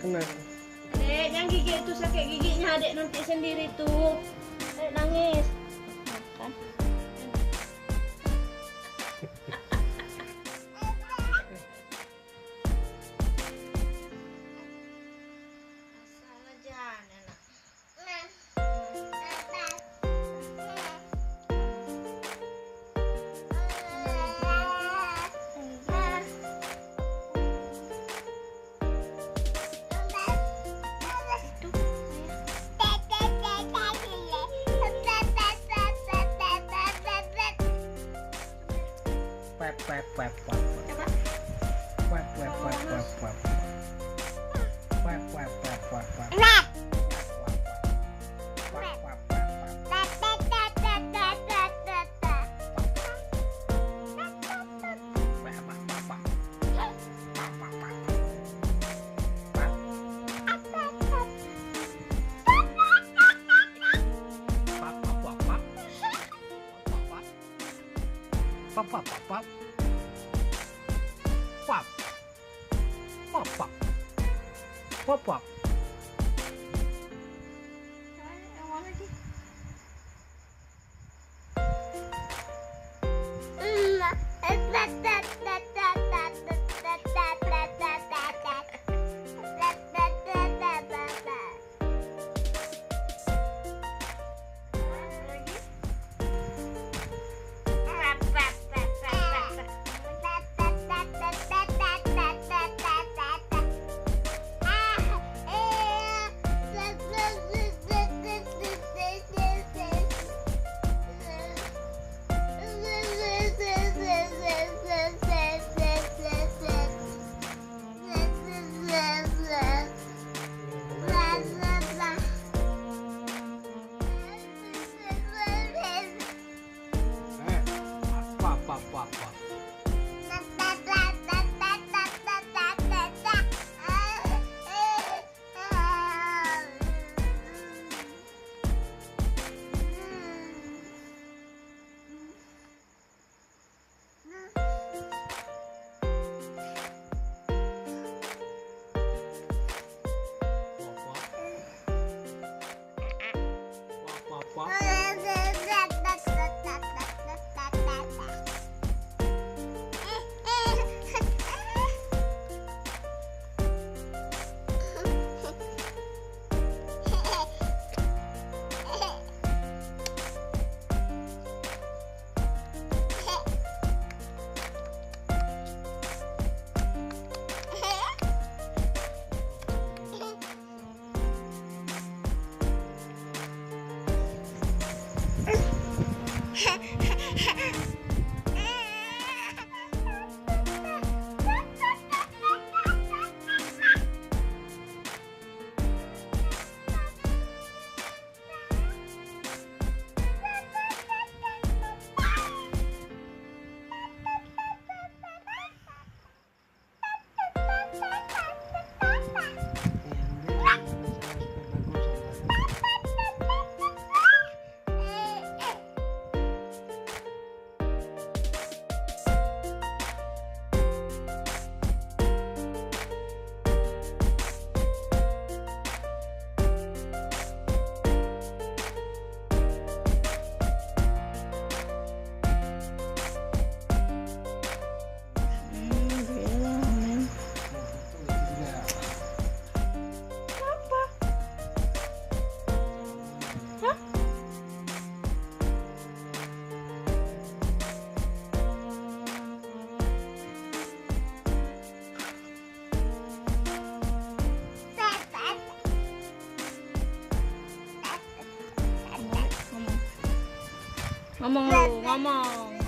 kena. Dek, yang gigi itu sakit giginya adek nanti sendiri tuh. Adek nangis. Kan? Asal aja, Nana. Wep wep wep wep. Coba. Wep wep wep wep wep. Wep wep wep wep wep. Pop pop pop pop. Pop. Pop pop. Pop pop. Yang mana sih? Pop pop pop pop. Pop pop pop. Ngomong lu, ngomong.